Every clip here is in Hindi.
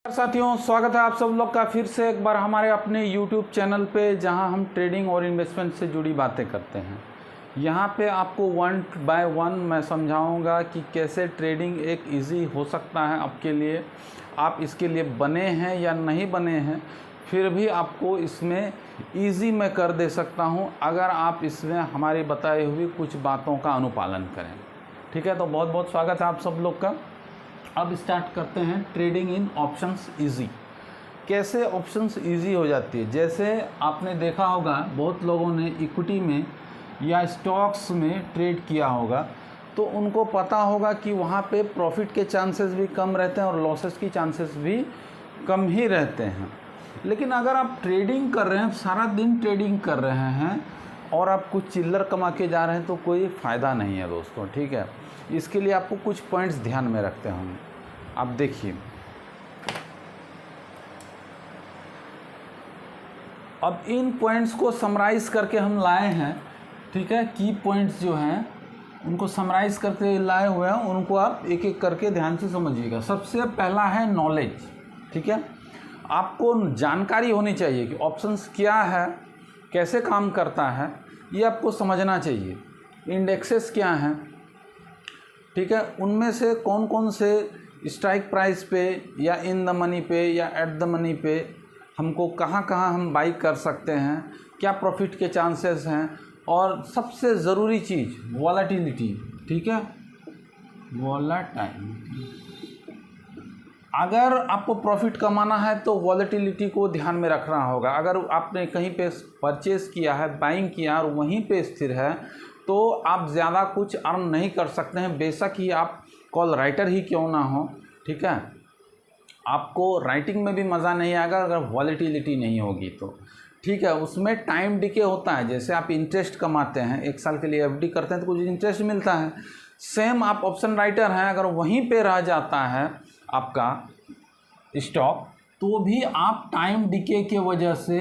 साथियों, स्वागत है आप सब लोग का फिर से एक बार हमारे अपने YouTube चैनल पे, जहां हम ट्रेडिंग और इन्वेस्टमेंट से जुड़ी बातें करते हैं। यहां पे आपको वन बाय वन मैं समझाऊंगा कि कैसे ट्रेडिंग एक इजी हो सकता है आपके लिए। आप इसके लिए बने हैं या नहीं बने हैं, फिर भी आपको इसमें इजी मैं कर दे सकता हूं अगर आप इसमें हमारी बताई हुई कुछ बातों का अनुपालन करें। ठीक है, तो बहुत बहुत स्वागत है आप सब लोग का। अब स्टार्ट करते हैं ट्रेडिंग इन ऑप्शंस इजी। कैसे ऑप्शंस इजी हो जाती है? जैसे आपने देखा होगा बहुत लोगों ने इक्विटी में या स्टॉक्स में ट्रेड किया होगा, तो उनको पता होगा कि वहाँ पे प्रॉफिट के चांसेस भी कम रहते हैं और लॉसेस की चांसेस भी कम ही रहते हैं। लेकिन अगर आप ट्रेडिंग कर रहे हैं, सारा दिन ट्रेडिंग कर रहे हैं और आप कुछ चिल्लर कमा के जा रहे हैं, तो कोई फ़ायदा नहीं है दोस्तों। ठीक है, इसके लिए आपको कुछ पॉइंट्स ध्यान में रखते होंगे। आप देखिए, अब इन पॉइंट्स को समराइज करके हम लाए हैं। ठीक है, की पॉइंट्स जो हैं उनको समराइज करके लाए हुए हैं, उनको आप एक एक करके ध्यान से समझिएगा। सबसे पहला है नॉलेज। ठीक है, आपको जानकारी होनी चाहिए कि ऑप्शंस क्या है, कैसे काम करता है, ये आपको समझना चाहिए। इंडेक्सेस क्या हैं, ठीक है, उनमें से कौन कौन से स्ट्राइक प्राइस पे या इन द मनी पे या एट द मनी पे हमको कहाँ कहाँ हम बाई कर सकते हैं, क्या प्रॉफिट के चांसेस हैं, और सबसे ज़रूरी चीज़ वॉलेटिलिटी। ठीक है, वॉलेटाइलिटी। अगर आपको प्रॉफिट कमाना है तो वॉलेटिलिटी को ध्यान में रखना होगा। अगर आपने कहीं पे परचेज़ किया है, बाइंग किया और वहीं पे स्थिर है, तो आप ज़्यादा कुछ अर्न नहीं कर सकते हैं, बेशक ही आप कॉल राइटर ही क्यों ना हो। ठीक है, आपको राइटिंग में भी मज़ा नहीं आएगा अगर वॉलेटिलिटी नहीं होगी तो। ठीक है, उसमें टाइम डिके होता है। जैसे आप इंटरेस्ट कमाते हैं, 1 साल के लिए एफडी करते हैं तो कुछ इंटरेस्ट मिलता है। सेम आप ऑप्शन राइटर हैं, अगर वहीं पे रह जाता है आपका स्टॉक, तो भी आप टाइम डिके के वजह से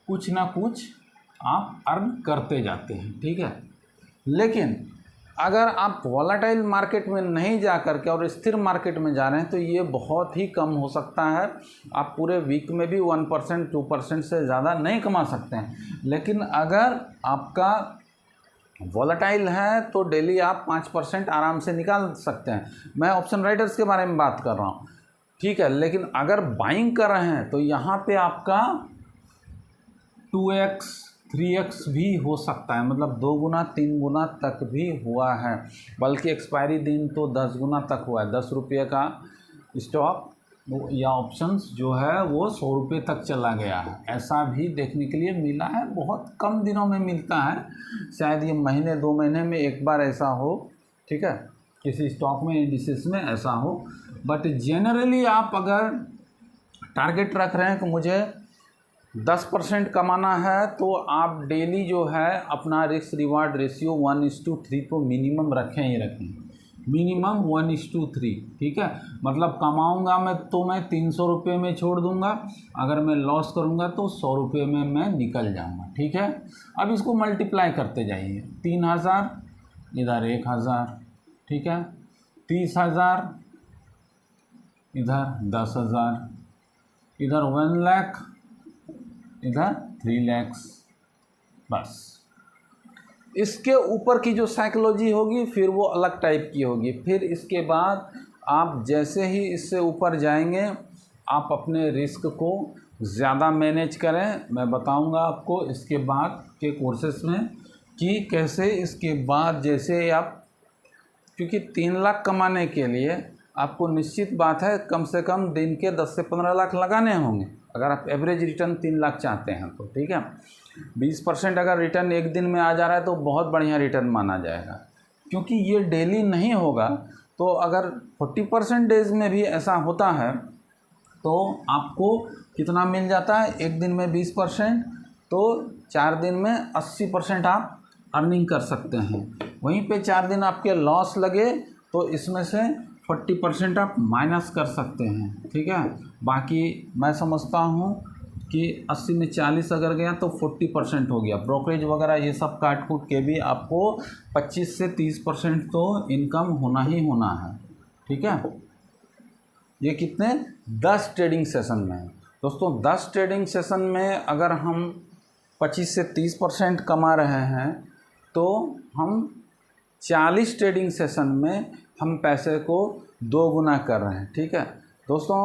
कुछ ना कुछ आप अर्न करते जाते हैं। ठीक है, लेकिन अगर आप वॉलेटाइल मार्केट में नहीं जा कर के और स्थिर मार्केट में जा रहे हैं, तो ये बहुत ही कम हो सकता है। आप पूरे वीक में भी 1% 2% से ज़्यादा नहीं कमा सकते हैं। लेकिन अगर आपका वॉलेटाइल है तो डेली आप 5% आराम से निकाल सकते हैं। मैं ऑप्शन राइडर्स के बारे में बात कर रहा हूँ। ठीक है, लेकिन अगर बाइंग कर रहे हैं तो यहाँ पे आपका 2x 3x भी हो सकता है, मतलब 2 गुना 3 गुना तक भी हुआ है। बल्कि एक्सपायरी दिन तो 10 गुना तक हुआ है। 10 रुपये का स्टॉक या ऑप्शंस जो है वो 100 रुपये तक चला गया है। ऐसा भी देखने के लिए मिला है। बहुत कम दिनों में मिलता है, शायद ये महीने 2 महीने में एक बार ऐसा हो। ठीक है, किसी स्टॉक में इंडिसेस में ऐसा हो। बट जनरली आप अगर टारगेट रख रहे हैं कि मुझे 10% कमाना है, तो आप डेली जो है अपना रिस्क रिवार्ड रेशियो 1:3 तो मिनिमम रखें ही रखें। मिनिमम 1:3। ठीक है, मतलब कमाऊंगा मैं तो मैं 300 रुपये में छोड़ दूंगा, अगर मैं लॉस करूंगा तो 100 रुपये में मैं निकल जाऊंगा। ठीक है, अब इसको मल्टीप्लाई करते जाइए। 3000 इधर 1000, ठीक है, 30,000 इधर 10,000, इधर 1 लाख, इधर 3 लाख। बस इसके ऊपर की जो साइकोलॉजी होगी फिर वो अलग टाइप की होगी। फिर इसके बाद आप जैसे ही इससे ऊपर जाएंगे, आप अपने रिस्क को ज़्यादा मैनेज करें। मैं बताऊंगा आपको इसके बाद के कोर्सेस में कि कैसे इसके बाद जैसे आप, क्योंकि 3 लाख कमाने के लिए आपको निश्चित बात है कम से कम दिन के 10 से 15 लाख लगाने होंगे, अगर आप एवरेज रिटर्न 3 लाख चाहते हैं तो। ठीक है, 20% अगर रिटर्न एक दिन में आ जा रहा है तो बहुत बढ़िया रिटर्न माना जाएगा, क्योंकि ये डेली नहीं होगा। तो अगर 40% डेज में भी ऐसा होता है तो आपको कितना मिल जाता है? एक दिन में 20%, तो 4 दिन में 80% आप अर्निंग कर सकते हैं। वहीं पे 4 दिन आपके लॉस लगे तो इसमें से 40% आप माइनस कर सकते हैं। ठीक है, बाकी मैं समझता हूँ कि 80 में 40 अगर गया तो 40% हो गया। ब्रोकरेज वगैरह ये सब काट कूट के भी आपको 25 से 30% तो इनकम होना ही होना है। ठीक है, ये कितने 10 ट्रेडिंग सेशन में है दोस्तों। 10 ट्रेडिंग सेशन में अगर हम 25 से 30% कमा रहे हैं तो हम 40 ट्रेडिंग सेशन में हम पैसे को 2 गुना कर रहे हैं। ठीक है दोस्तों,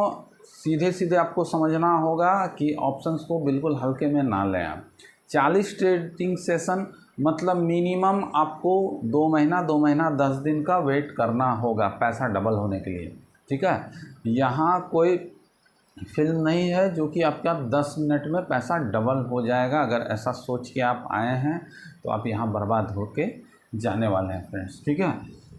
सीधे सीधे आपको समझना होगा कि ऑप्शंस को बिल्कुल हल्के में ना लें आप। 40 ट्रेडिंग सेशन मतलब मिनिमम आपको 2 महीना 10 दिन का वेट करना होगा पैसा डबल होने के लिए। ठीक है, यहाँ कोई फिल्म नहीं है जो कि आपका 10 मिनट में पैसा डबल हो जाएगा। अगर ऐसा सोच के आप आए हैं तो आप यहाँ बर्बाद होके जाने वाले हैं फ्रेंड्स। ठीक है,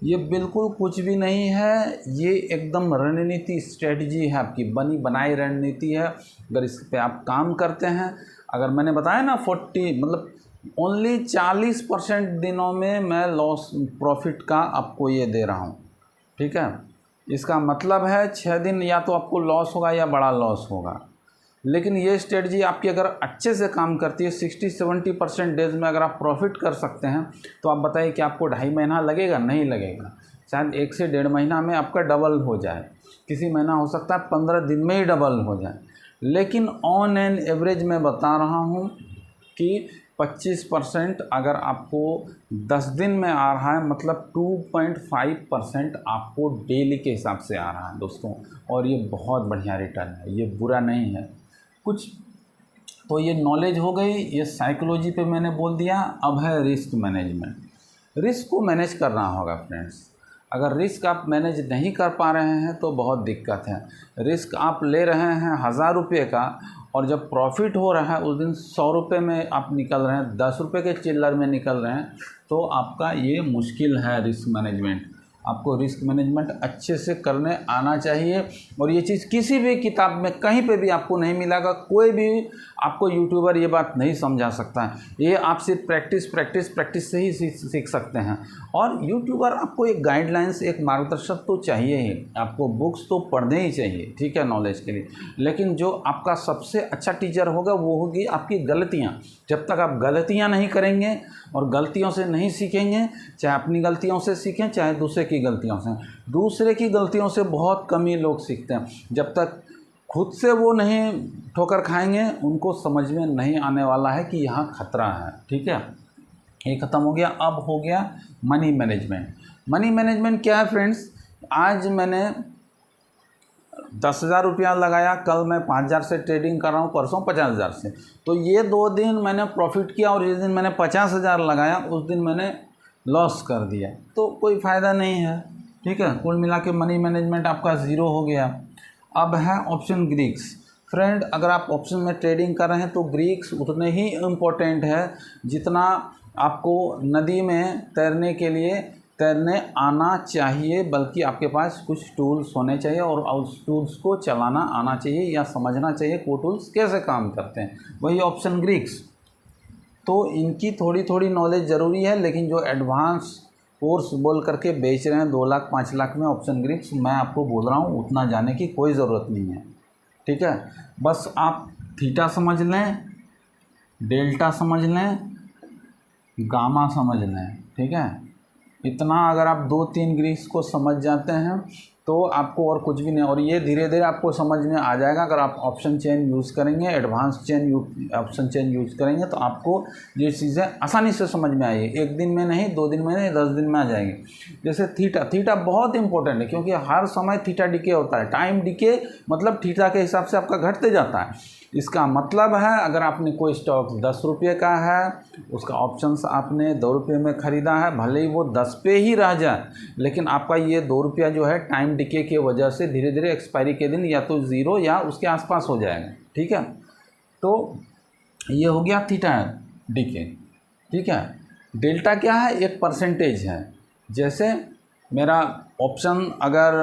ये बिल्कुल कुछ भी नहीं है, ये एकदम रणनीति स्ट्रेटजी है, आपकी बनी बनाई रणनीति है। अगर इस पे आप काम करते हैं, अगर मैंने बताया ना 40 मतलब ओनली 40% दिनों में मैं लॉस प्रॉफिट का आपको ये दे रहा हूँ। ठीक है, इसका मतलब है 6 दिन या तो आपको लॉस होगा या बड़ा लॉस होगा। लेकिन ये स्ट्रेटजी आपकी अगर अच्छे से काम करती है, 60-70% डेज में अगर आप प्रॉफिट कर सकते हैं तो आप बताइए कि आपको 2.5 महीना लगेगा? नहीं लगेगा, शायद 1 से 1.5 महीना में आपका डबल हो जाए। किसी महीना हो सकता है 15 दिन में ही डबल हो जाए। लेकिन ऑन एन एवरेज मैं बता रहा हूँ कि 25% अगर आपको 10 दिन में आ रहा है मतलब 2.5% आपको डेली के हिसाब से आ रहा है दोस्तों। और ये बहुत बढ़िया रिटर्न है, ये बुरा नहीं है कुछ। तो ये नॉलेज हो गई, ये साइकोलॉजी पे मैंने बोल दिया। अब है रिस्क मैनेजमेंट। रिस्क को मैनेज करना होगा फ्रेंड्स। अगर रिस्क आप मैनेज नहीं कर पा रहे हैं तो बहुत दिक्कत है। रिस्क आप ले रहे हैं 1000 रुपये का और जब प्रॉफिट हो रहा है उस दिन 100 रुपये में आप निकल रहे हैं, 10 रुपये के चिल्लर में निकल रहे हैं, तो आपका ये मुश्किल है रिस्क मैनेजमेंट। आपको रिस्क मैनेजमेंट अच्छे से करने आना चाहिए। और ये चीज़ किसी भी किताब में कहीं पे भी आपको नहीं मिलेगा। कोई भी आपको यूट्यूबर ये बात नहीं समझा सकता है। ये आप सिर्फ प्रैक्टिस से ही सीख सकते हैं। और यूट्यूबर आपको एक गाइडलाइंस, एक मार्गदर्शक तो चाहिए ही, आपको बुक्स तो पढ़ने ही चाहिए, ठीक है, नॉलेज के लिए। लेकिन जो आपका सबसे अच्छा टीचर होगा वो होगी आपकी गलतियाँ। जब तक आप गलतियाँ नहीं करेंगे और गलतियों से नहीं सीखेंगे, चाहे अपनी गलतियों से सीखें चाहे दूसरे की गलतियों से, दूसरे की गलतियों से बहुत कम ही लोग सीखते हैं। जब तक खुद से वो नहीं ठोकर खाएंगे उनको समझ में नहीं आने वाला है कि यहाँ खतरा है। ठीक है, ये ख़त्म हो गया। अब हो गया मनी मैनेजमेंट। मनी मैनेजमेंट क्या है फ्रेंड्स? आज मैंने 10,000 रुपया लगाया, कल मैं 5,000 से ट्रेडिंग कर रहा हूँ, परसों 50,000 से। तो ये 2 दिन मैंने प्रॉफिट किया और जिस दिन मैंने 50,000 लगाया उस दिन मैंने लॉस कर दिया, तो कोई फ़ायदा नहीं है। ठीक है, कुल मिला के मनी मैनेजमेंट आपका ज़ीरो हो गया। अब है ऑप्शन ग्रीक्स। फ्रेंड, अगर आप ऑप्शन में ट्रेडिंग कर रहे हैं तो ग्रीक्स उतने ही इम्पोर्टेंट है जितना आपको नदी में तैरने के लिए तैरने आना चाहिए, बल्कि आपके पास कुछ टूल्स होने चाहिए और उस टूल्स को चलाना आना चाहिए या समझना चाहिए वो टूल्स कैसे काम करते हैं। वही ऑप्शन ग्रीक्स। तो इनकी थोड़ी थोड़ी नॉलेज ज़रूरी है, लेकिन जो एडवांस कोर्स बोल करके बेच रहे हैं 2 लाख 5 लाख में ऑप्शन ग्रीक्स, मैं आपको बोल रहा हूँ उतना जाने की कोई ज़रूरत नहीं है। ठीक है, बस आप थीटा समझ लें, डेल्टा समझ लें, गामा समझ लें। ठीक है, इतना अगर आप 2-3 ग्रीक्स को समझ जाते हैं तो आपको और कुछ भी नहीं। और ये धीरे धीरे आपको समझ में आ जाएगा। अगर आप ऑप्शन चेन यूज़ करेंगे, एडवांस ऑप्शन चेन यूज़ करेंगे तो आपको ये चीज़ें आसानी से समझ में आएगी। 1 दिन में नहीं, 2 दिन में नहीं, 10 दिन में आ जाएंगी। जैसे थीटा बहुत इंपॉर्टेंट है क्योंकि हर समय थीटा डिके होता है। टाइम डिके मतलब थीटा के हिसाब से आपका घटते जाता है। इसका मतलब है अगर आपने कोई स्टॉक 10 रुपये का है, उसका ऑप्शंस आपने 2 रुपये में ख़रीदा है, भले ही वो 10 पे ही रह जाए, लेकिन आपका ये 2 रुपया जो है टाइम डिके की वजह से धीरे धीरे एक्सपायरी के दिन या तो 0 या उसके आसपास हो जाएगा। ठीक है, तो ये हो गया थीटा डिके। ठीक है, डेल्टा क्या है? एक परसेंटेज है। जैसे मेरा ऑप्शन अगर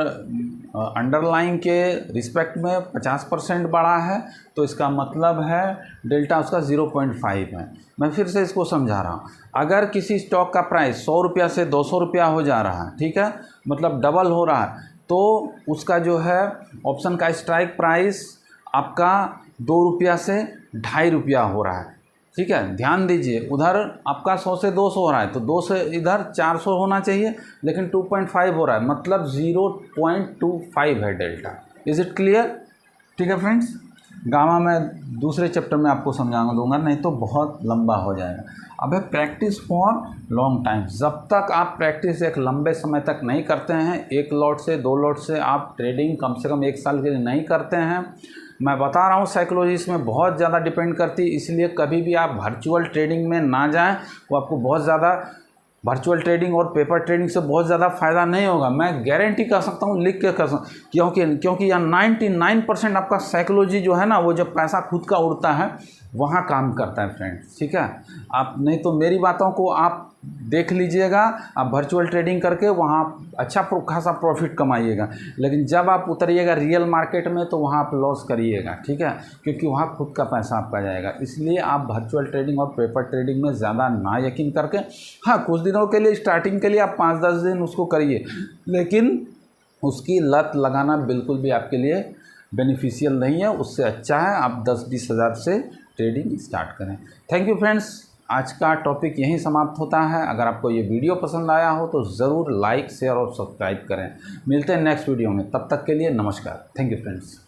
अंडरलाइन के रिस्पेक्ट में 50% बढ़ा है तो इसका मतलब है डेल्टा उसका 0.5 है। मैं फिर से इसको समझा रहा हूँ। अगर किसी स्टॉक का प्राइस 100 रुपया से 200 रुपया हो जा रहा है, ठीक है, मतलब डबल हो रहा है, तो उसका जो है ऑप्शन का स्ट्राइक प्राइस आपका 2 रुपया से 2.5 रुपया हो रहा है। ठीक है, ध्यान दीजिए, उधर आपका 100 से 200 हो रहा है तो 2 से इधर 400 होना चाहिए, लेकिन 2.5 हो रहा है, मतलब 0.25 है डेल्टा। Is it clear? ठीक है फ्रेंड्स, गामा मैं दूसरे चैप्टर में आपको समझाऊंगा दूंगा, नहीं तो बहुत लंबा हो जाएगा। अब है प्रैक्टिस फॉर लॉन्ग टाइम। जब तक आप प्रैक्टिस एक लंबे समय तक नहीं करते हैं, 1 लॉट से 2 लॉट से आप ट्रेडिंग कम से कम 1 साल के लिए नहीं करते हैं, मैं बता रहा हूँ साइकोलॉजी इसमें बहुत ज़्यादा डिपेंड करती है। इसलिए कभी भी आप वर्चुअल ट्रेडिंग में ना जाएं, वो आपको बहुत ज़्यादा वर्चुअल ट्रेडिंग और पेपर ट्रेडिंग से बहुत ज़्यादा फ़ायदा नहीं होगा, मैं गारंटी कर सकता हूँ, लिख के कर सकता हूँ, क्योंकि यहाँ 99% आपका साइकोलॉजी जो है ना, वो जब पैसा खुद का उड़ता है वहाँ काम करता है फ्रेंड्स। ठीक है, आप नहीं तो मेरी बातों को आप देख लीजिएगा, आप वर्चुअल ट्रेडिंग करके वहाँ अच्छा खासा प्रॉफिट कमाइएगा, लेकिन जब आप उतरिएगा रियल मार्केट में तो वहाँ आप लॉस करिएगा। ठीक है, क्योंकि वहाँ खुद का पैसा आपका जाएगा। इसलिए आप वर्चुअल ट्रेडिंग और पेपर ट्रेडिंग में ज़्यादा ना यकीन करके, हाँ कुछ दिनों के लिए स्टार्टिंग के लिए आप 5-10 दिन उसको करिए, लेकिन उसकी लत लगाना बिल्कुल भी आपके लिए बेनिफिशियल नहीं है। उससे अच्छा है आप 10-20 हज़ार से ट्रेडिंग स्टार्ट करें। थैंक यू फ्रेंड्स, आज का टॉपिक यहीं समाप्त होता है। अगर आपको ये वीडियो पसंद आया हो तो ज़रूर लाइक, शेयर और सब्सक्राइब करें। मिलते हैं नेक्स्ट वीडियो में, तब तक के लिए नमस्कार। Thank you friends.